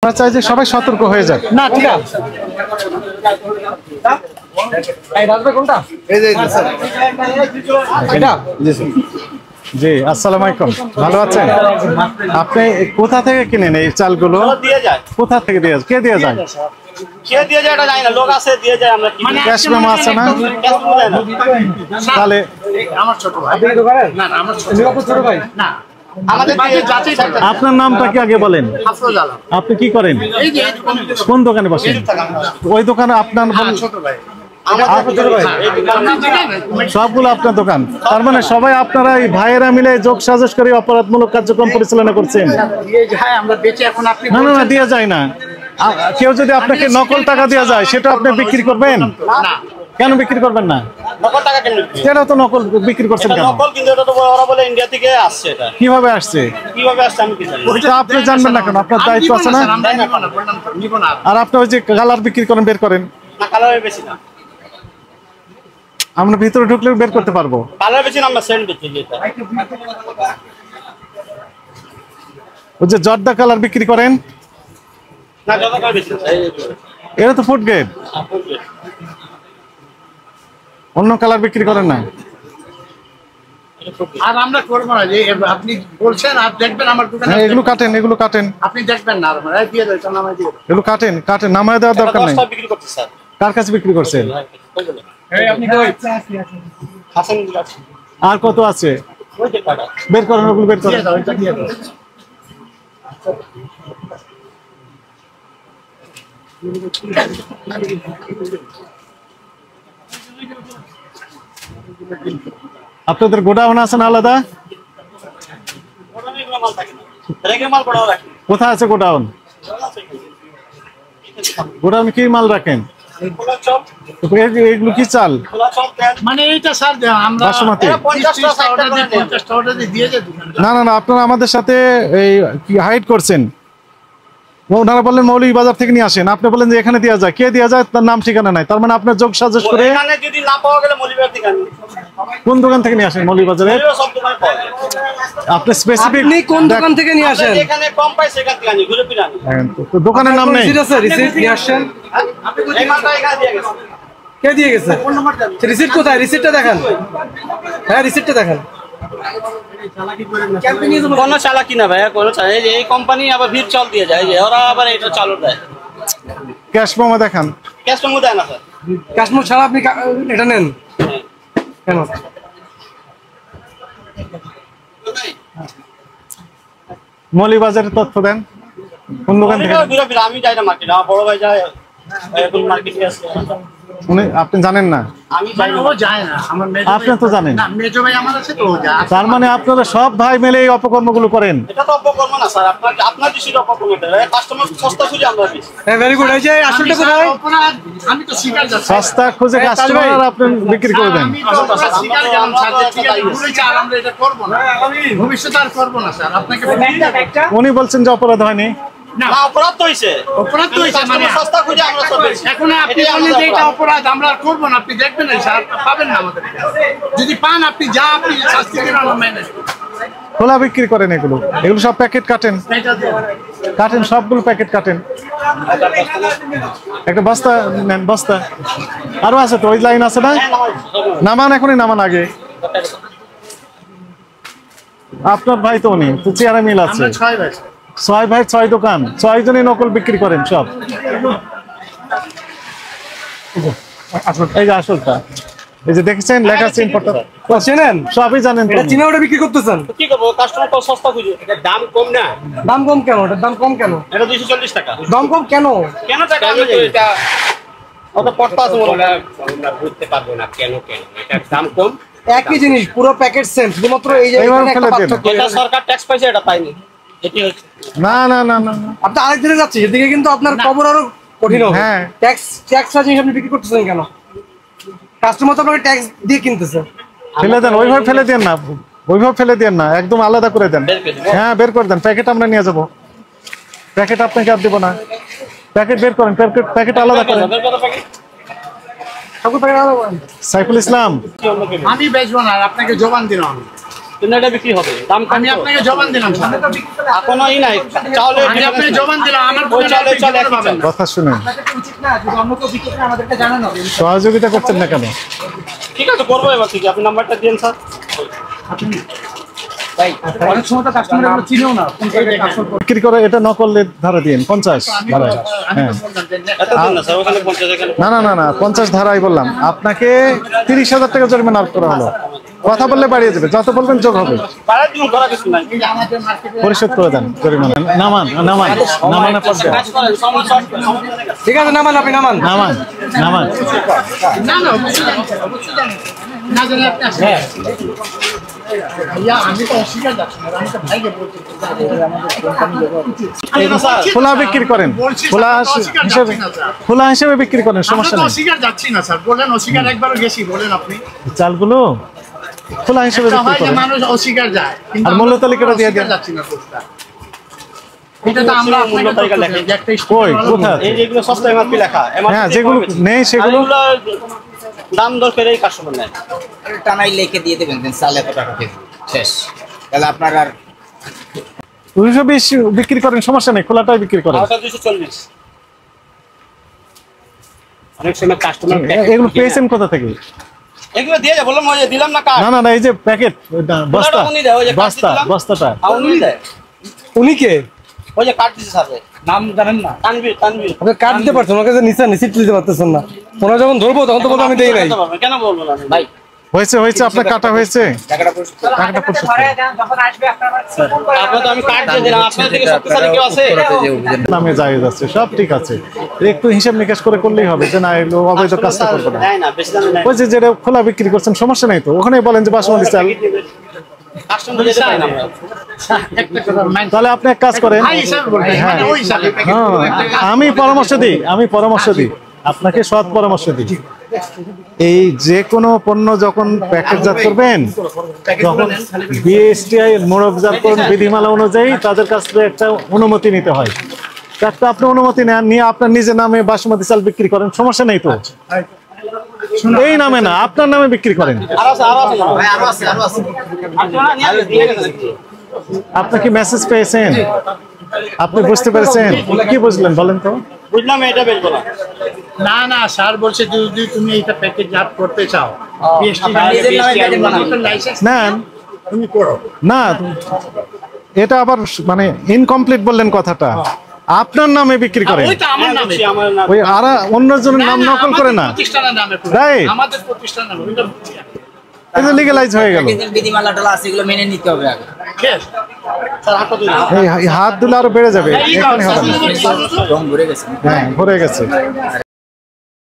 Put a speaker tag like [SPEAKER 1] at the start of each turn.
[SPEAKER 1] আমরা চাই যে সবাই সতর্ক হয়ে যাক।
[SPEAKER 2] না ঠিক আছে। এই রাজভাই কোনটা? এই যে স্যার এটা জি স্যার।
[SPEAKER 1] জি আসসালামু আলাইকুম, ভালো আছেন? আপনি কোথা থেকে কিনেন এই চালগুলো?
[SPEAKER 3] দিয়ে যায়।
[SPEAKER 1] কোথা থেকে দিয়ে কে দিয়ে যায়?
[SPEAKER 3] কে দিয়ে যায় এটা জানি না, লোক আছে দিয়ে যায়। আমরা কিনি।
[SPEAKER 1] ক্যাশ মেমো আছে না?
[SPEAKER 3] ক্যাশ মেমো দেয় না।
[SPEAKER 1] তাহলে
[SPEAKER 2] আমার ছোট ভাই। আপনি তো করেন? না না আমার ছোট ভাই। না আমাদের দিয়ে যাচ্ছে।
[SPEAKER 1] আপনার নামটা কি আগে বলেন?
[SPEAKER 3] আফরোজ আলম।
[SPEAKER 1] আপনি কি করেন?
[SPEAKER 3] এই যে
[SPEAKER 1] কোন দোকানে বসেন? ওই দোকানে আপনার
[SPEAKER 3] ছোট ভাই।
[SPEAKER 1] সবগুলো আপনার দোকান, তার মানে সবাই আপনারা এই ভাইয়েরা মিলে যোগ সাজস করে অপরাধমূলক কার্যক্রম পরিচালনা করছেন?
[SPEAKER 3] আমরা বেঁচে এখন আপনি
[SPEAKER 1] না না না, দিয়ে যায় না। কেউ যদি আপনাকে নকল টাকা দেওয়া যায় সেটা আপনি বিক্রি করবেন?
[SPEAKER 3] না।
[SPEAKER 1] কেন বিক্রি করবেন না?
[SPEAKER 3] নকল টাকা কেন?
[SPEAKER 1] এটা তো নকল বিক্রি করছেন কেন?
[SPEAKER 3] নকল, কিন্তু এটা তো ওরা বলে ইন্ডিয়া থেকে আসছে। এটা
[SPEAKER 1] কিভাবে আসছে?
[SPEAKER 3] কিভাবে আসছে আমি কি জানি।
[SPEAKER 1] ওইটা আপনি জানবেন না কেন? আপনার দায়িত্ব আছে না? আর আপনি ওই যে কালার বিক্রি করেন, বের করেন।
[SPEAKER 3] না, কালারে বেশি না।
[SPEAKER 1] আমরা ভিতরে ঢুকলে বের করতে পারবো।
[SPEAKER 3] কালার বেশি না, আমরা সেন্ট বেশি। যেটা
[SPEAKER 1] ওই যে জর্দা কালার বিক্রি করেন,
[SPEAKER 3] না যত কালার বেশি না।
[SPEAKER 1] এটা তো ফুড গ্রেড। অন্য কালার বিক্রি করেন না?
[SPEAKER 2] আর আমরা করব না যে আপনি বলছেন আর দেখবেন আমার দোকানে।
[SPEAKER 1] হ্যাঁ, এগুলো কাটেন, এগুলো কাটেন।
[SPEAKER 2] আপনি দেখবেন না আর মানে দিয়ে দেন নামাই দিয়ে।
[SPEAKER 1] এগুলো কাটেন, কাটেন, নামায় দেওয়ার দরকার নেই।
[SPEAKER 3] 10 টাকা বিক্রি করতে স্যার।
[SPEAKER 1] কার কাছে বিক্রি করছেন?
[SPEAKER 2] এই আপনি কই?
[SPEAKER 3] হাসান আছে।
[SPEAKER 1] আর কত আছে?
[SPEAKER 3] ওই যে কাটা।
[SPEAKER 1] বের করেন, ওগুলো বের করেন।
[SPEAKER 2] দিয়ে দাও, এটা দিয়ে দাও।
[SPEAKER 1] আপনাদের গোডাউন আছে না আলাদা?
[SPEAKER 3] ওটা নিয়ে মাল থাকে না। রেখে মাল পড়াও রাখি।
[SPEAKER 1] কোথায় আছে গোডাউন? গোডাউনে কি মাল রাখেন?
[SPEAKER 3] খোলা চপ,
[SPEAKER 1] এগুলো কি চাল?
[SPEAKER 3] খোলা চপ দেন।
[SPEAKER 2] মানে এইটা স্যার আমরা
[SPEAKER 1] বাসমতি?
[SPEAKER 3] 50 টাকা
[SPEAKER 2] অর্ডার দিই, 50 টা অর্ডার দিয়ে যায় দোকানে।
[SPEAKER 1] না না না, আপনারা আমাদের সাথে এই কি হাইড করছেন। ওনারা বললেন মৌলভীবাজার থেকে নিয়ে আসেন, আপনি বলেন যে এখানে দেওয়া যায়। কে দেওয়া যায় তার নাম ঠিকানা নাই, তার মানে আপনার যোগ সাজস করে।
[SPEAKER 3] এখানে যদি না পাওয়া গেলে মলিবার থেকে আনি।
[SPEAKER 1] কোন দোকান থেকে নিয়ে আসেন মৌলভীবাজারে?
[SPEAKER 3] মলিবার সব দোকানে পাওয়া যায়।
[SPEAKER 1] আপনি স্পেসিফিক
[SPEAKER 4] কোন দোকান থেকে নিয়ে আসেন?
[SPEAKER 3] যেখানে কম পাই সেখান থেকে আনি, ঘুরে ফিরে আনি।
[SPEAKER 1] দোকানের নাম নেই?
[SPEAKER 4] রিসিট আছে? রিসিট নিয়ে আসেন?
[SPEAKER 3] এই মালটা এখানে দিয়ে গেছে।
[SPEAKER 4] কে দিয়ে গেছে? রিসিট কোথায়? রিসিটটা দেখান। হ্যাঁ রিসিটটা দেখান।
[SPEAKER 3] কোনো চালাকি না ভাই, কোনো চালাকি। এই যে এই কোম্পানি আবার ভিড় চাল দিয়ে যায়, যে ওরা আবার এটা চালু দেয়।
[SPEAKER 1] ক্যাশ মেমো দেখান।
[SPEAKER 3] ক্যাশ মেমো দেয় না স্যার।
[SPEAKER 4] কাশ্মীর ছাড়া আপনি এটা নেন কেন?
[SPEAKER 1] মৌলভীবাজারের তথ্য দেন, কোন দোকান থেকে?
[SPEAKER 3] ঘুরে ফিরে আমি যাই না মার্কেট, আমার বড় ভাই যায়। এখন মার্কেটে আছে।
[SPEAKER 1] আপনি জানেন না?
[SPEAKER 3] আমি যাই না।
[SPEAKER 2] ও যায় না আমার মেজো
[SPEAKER 1] আপনি তো জানেন।
[SPEAKER 2] না মেজো ভাই আমার আছে তো ও যায়।
[SPEAKER 1] তার মানে আপনারা সব ভাই মিলে এই অপকর্মগুলো করেন।
[SPEAKER 3] এটা তো অপকর্ম না স্যার, আপনার দৃষ্টিতে অপকর্ম। এটা কাস্টমার সস্তা খুঁজে আমরা বেশি।
[SPEAKER 4] হ্যাঁ ভেরি গুড। এই যে আসলটা কোথায়?
[SPEAKER 2] আমি তো শিকার যাচ্ছি।
[SPEAKER 1] সস্তা খুঁজে কাস্টমার আর আপনি বিক্রি করে দেন।
[SPEAKER 2] আমি তো শিকার গেলাম স্যার, যে ঠিক আছে ভুলে চাল আমরা এটা করব না। ভবিষ্যতে আর করব না স্যার। আপনাকে
[SPEAKER 1] উনি বলছেন যে অপরাধ হয়নি।
[SPEAKER 3] না, অপরাধ তো হইছে।
[SPEAKER 2] অপরাধ তো হইছে, মানে
[SPEAKER 3] সস্তা খুঁজে আমরা সব বেশি।
[SPEAKER 2] এখন আপনি বলেন যে এটা অপরাধ, আমরা আর করব না। আপনি দেখবেন না স্যার, পাবেন না আমাদের। যদি পান আপনি যা আপনি শাস্তি দেবেন আমরা মেনে নেব।
[SPEAKER 1] খোলা বিক্রি করেন এগুলো, এগুলো সব প্যাকেট কাটেন,
[SPEAKER 2] এটা দেন।
[SPEAKER 1] কাটেন সবগুলো প্যাকেট কাটেন। একটা বস্তা নেন, বস্তা আরো আছে তো, ওই লাইন আছে না? নামান, এখনই নামান আগে। আপনার ভাই তো উনি তো চেয়ারে মিল আছে।
[SPEAKER 2] আমরা 6 ভাই।
[SPEAKER 1] 6 ভাই 6 দোকান, 6 জনই নকল বিক্রি করেন সব। এই যে আসলটা, এই যে দেখেছেন লেখা আছে ইম্পোর্টার।
[SPEAKER 4] চেনেন?
[SPEAKER 1] সবই জানেন তো।
[SPEAKER 4] এটা চিনা ওটা বিক্রি করতেছেন?
[SPEAKER 3] কি করবো, কাস্টমার তো সস্তা খুঁজে। এটার দাম কম না।
[SPEAKER 4] দাম কম কেন? এটার দাম কম কেন?
[SPEAKER 3] এটা 240 টাকা।
[SPEAKER 4] দাম কম কেন?
[SPEAKER 3] কেন টাকা আমি এটা অত পড়তা আছে বলে আমরা বুঝতে পারবো না কেন কেন এটার দাম কম।
[SPEAKER 4] একই জিনিস, পুরো প্যাকেট সেম, শুধুমাত্র এই যে
[SPEAKER 1] এইবার
[SPEAKER 4] এখানে একটা
[SPEAKER 1] ফেলে দেন।
[SPEAKER 4] পার্থক্য।
[SPEAKER 3] এটা সরকার ট্যাক্স পাইছে, এটা পাইনি। এটি হচ্ছে
[SPEAKER 1] না না না না না।
[SPEAKER 4] আপনি আরেক দিকে যাচ্ছেন, এদিকে কিন্তু আপনার খবর আরো কঠিন হবে।
[SPEAKER 1] হ্যাঁ।
[SPEAKER 4] ট্যাক্স জিনিস আপনি বিক্রি করতেছেন কেন? কাস্টমার তো আপনাকে ট্যাক্স দিয়ে কিনতেছে।
[SPEAKER 1] ফেলে দেন, ওইভাবে ফেলে দেন না, ওইভাবে ফেলে দেন না, একদম আলাদা করে দেন।
[SPEAKER 3] বের করে দেব।
[SPEAKER 1] হ্যাঁ বের করে দেন, প্যাকেট আমরা নিয়ে যাবো। প্যাকেট আপনাকে আর দেবো না, প্যাকেট বের করেন, প্যাকেট আলাদা করেন।
[SPEAKER 3] বের কত প্যাকেট?
[SPEAKER 4] সকল প্যাকেট আলাদা করেন।
[SPEAKER 1] সাইফুল ইসলাম,
[SPEAKER 2] আমি বেচবো না, আর আপনাকে জবান দিলাম।
[SPEAKER 3] কিন্তু এটা বিক্রি হবে দাম কম
[SPEAKER 2] আমি
[SPEAKER 3] তো।
[SPEAKER 2] আপনাকে জবান দিলাম স্যার।
[SPEAKER 3] এখনো নাই চাউলের
[SPEAKER 2] আমি আপনাকে জবান দিলাম আমার
[SPEAKER 3] ওই চালে
[SPEAKER 2] আপনি
[SPEAKER 3] চালে
[SPEAKER 2] কিভাবে পাবেন না?
[SPEAKER 1] কথা শুনেন, সহযোগিতা করছেন না কেন?
[SPEAKER 3] ঠিক আছে করবো এবার থেকে আপনি নাম্বারটা দিন স্যার
[SPEAKER 4] অনেক সময় তো কাস্টমার এগুলো চিনেও না কোন জায়গায় কাস্টমার
[SPEAKER 1] বিক্রি করে এটা নকল ধারা দিন 50 ধারায়। হ্যাঁ
[SPEAKER 3] এত দিন না স্যার ওখানে 50 এখানে
[SPEAKER 1] না না না না 50 ধারাই বললাম আপনাকে, 30,000 টাকা জরিমানা আরোপ করা হলো। কথা বললে বাড়িয়ে যাবে, যত বলবেন যোগ হবে।
[SPEAKER 3] বাড়ার দিন করা কিছু নাই
[SPEAKER 1] পরিশোধ করে দেন জরিমানা। নামান নামান নামানোর পর দেন।
[SPEAKER 3] কাজ করেন সমস্যা
[SPEAKER 4] ঠিক আছে নামান আপনি নামান
[SPEAKER 1] নামান নামান
[SPEAKER 2] না না অবশ্যই জানি। না জানি আপনি আসেন। ভাইয়া আমি তো অস্বীকার যাচ্ছি না, আমি তো ভাইকে বলছি
[SPEAKER 1] খোলা বিক্রি করেন,
[SPEAKER 2] বলছি স্যার,
[SPEAKER 1] খোলা
[SPEAKER 2] আমি তো অস্বীকার
[SPEAKER 1] হিসেবে,
[SPEAKER 2] যাচ্ছি না, স্যার।
[SPEAKER 1] খোলা হিসেবে বিক্রি করেন,
[SPEAKER 2] আমরা
[SPEAKER 1] সমস্যা
[SPEAKER 2] তো
[SPEAKER 1] নেই।
[SPEAKER 2] অস্বীকার যাচ্ছি না স্যার, বলেন অস্বীকার একবারও গেছি বলেন আপনি।
[SPEAKER 1] চালগুলো খোলা হিসেবে
[SPEAKER 2] একটা
[SPEAKER 1] বিক্রি
[SPEAKER 2] হয় যে
[SPEAKER 1] করেন।
[SPEAKER 2] মানুষ অস্বীকার যায় কিন্তু
[SPEAKER 1] আর
[SPEAKER 2] আমরা
[SPEAKER 1] মূল্য
[SPEAKER 2] তো
[SPEAKER 1] তালিকাটা দিয়ে
[SPEAKER 2] অস্বীকার
[SPEAKER 1] দেন।
[SPEAKER 2] যাচ্ছি না কোথাও। এটা তো আমরা
[SPEAKER 3] মূল্য
[SPEAKER 2] আপনাকে
[SPEAKER 3] তালিকা
[SPEAKER 2] বলতে
[SPEAKER 3] লেখা।
[SPEAKER 2] যে একটা
[SPEAKER 1] কই
[SPEAKER 2] স্টুডেন্ট
[SPEAKER 1] কোথায়?
[SPEAKER 3] এই যেগুলো সস্তা এমআরপি লেখা
[SPEAKER 1] হ্যাঁ, যেগুলো নেই সেগুলো
[SPEAKER 3] দাম দর করে এই কাস্টমার নেয়
[SPEAKER 5] টানাই লিখে দিয়ে দেবেন দেন চাল এত টাকা কেজি শেষ তাহলে আপনার আর
[SPEAKER 1] 220 বিক্রি করেন, সমস্যা নেই, খোলাটাই বিক্রি করেন।
[SPEAKER 3] ওটা 240 অনেক সময় কাস্টমার
[SPEAKER 1] এগুলো পেয়েছেন কোথা থেকে?
[SPEAKER 3] এগুলো দিয়ে যা বললাম ওই যে দিলাম না কার্ড
[SPEAKER 1] না না না, এই যে প্যাকেট বস্তা,
[SPEAKER 3] উনি দেয়, ওই যে কার্ড
[SPEAKER 1] বস্তা
[SPEAKER 3] দিলাম।
[SPEAKER 1] বস্তাটা
[SPEAKER 3] উনি দেয়
[SPEAKER 4] উনি কে?
[SPEAKER 3] ওই যে কার্ড দিছে স্যার
[SPEAKER 4] নাম জানেন না?
[SPEAKER 3] তানভীর
[SPEAKER 4] আপনি কার্ড দিতে পারছেন, ওনার কাছে নিচে রিসিপ্ট দিতে পারতেছেন না। ওনারা যখন ধরবো তখন তো বলবো আমি দেই নাই।
[SPEAKER 3] কেন বলবো না
[SPEAKER 5] ভাই
[SPEAKER 1] হয়েছে হয়েছে, আপনার কাটা হয়েছে,
[SPEAKER 5] টাকাটা পরিশোধ করে
[SPEAKER 1] টাকাটা পরিশোধ করুন।
[SPEAKER 3] আপনার তো আমি কার্ড দিয়ে দিলাম আপনার থেকে শক্তিশালী কেউ আছে
[SPEAKER 5] যে অভিযান
[SPEAKER 1] নামে জায়েজ আছে, সব ঠিক আছে, একটু হিসাব নিকাশ করে করলেই হবে যে না এগুলো অবৈধ কাজটা করবো না।
[SPEAKER 3] নেয় না বেশি দামে নেয়
[SPEAKER 1] ওই যে যেটা খোলা বিক্রি করছেন সমস্যা নাই তো, ওখানে বলেন যে বাসমতি চাল।
[SPEAKER 3] কাস্টমার যেতে পারে না আমরা
[SPEAKER 2] একটা কথা মাইন্ড
[SPEAKER 1] তাহলে আপনি এক কাজ করেন,
[SPEAKER 2] ভাই হিসাবে বলবেন
[SPEAKER 1] হ্যাঁ
[SPEAKER 2] মানে ওই হিসাবে
[SPEAKER 1] হ্যাঁ, আমি পরামর্শ দিই আপনাকে, সৎ পরামর্শ দিই। এই যে কোনো পণ্য যখন প্যাকেটজাত করবেন, তখন বিএসটিআই মোড়কজাতকরণ বিধিমালা অনুযায়ী তাদের কাছ থেকে একটা অনুমতি নিতে হয়। একটা আপনি অনুমতি নেন, নিয়ে আপনার নিজের নামে বাসমতি চাল বিক্রি করেন, সমস্যা নেই তো। এই নামে না, আপনার নামে বিক্রি করেন।
[SPEAKER 3] আরো আছে
[SPEAKER 5] ভাই আরো আছে
[SPEAKER 3] আপনারা নিয়ে দিয়ে গেছেন
[SPEAKER 1] আপনি কি মেসেজ পেয়েছেন? আপনি বুঝতে পেরেছেন? কি বুঝলেন বলেন তো?
[SPEAKER 3] বুঝলাম এটা বেচবো না
[SPEAKER 2] না না স্যার বলছে যদি তুমি এইটা প্যাকেজ জাত করতে চাও বিএসটি
[SPEAKER 5] আপনার নিজের নামে প্যাকেট বানাবেন।
[SPEAKER 2] লাইসেন্স
[SPEAKER 1] নেন
[SPEAKER 2] তুমি করো।
[SPEAKER 1] না, এটা আবার মানে ইনকমপ্লিট বললেন কথাটা। আপনার নামে বিক্রি করেন,
[SPEAKER 2] ওইটা আমার নামে
[SPEAKER 3] আমার না
[SPEAKER 1] ওই আর অন্যজনের নাম
[SPEAKER 2] না,
[SPEAKER 1] নকল করে না,
[SPEAKER 2] আমাদের প্রতিষ্ঠানের নামে করো।
[SPEAKER 1] Right.
[SPEAKER 2] আমাদের প্রতিষ্ঠানের নামে ওইটা বুঝছি আমি।
[SPEAKER 1] এটা লিগ্যালাইজ হয়ে গেল।
[SPEAKER 5] প্যাকেজের বিধিমালা টলা আছে এগুলো মেনে নিতে হবে আগে
[SPEAKER 2] Yes.
[SPEAKER 3] স্যার হাতটা দিন
[SPEAKER 1] এই হাত দিলে আরো বেড়ে যাবে,
[SPEAKER 2] এই
[SPEAKER 1] এখানে হবে না।
[SPEAKER 2] নাও,
[SPEAKER 5] রং ভরে গেছে
[SPEAKER 1] হ্যাঁ, ভরে গেছে।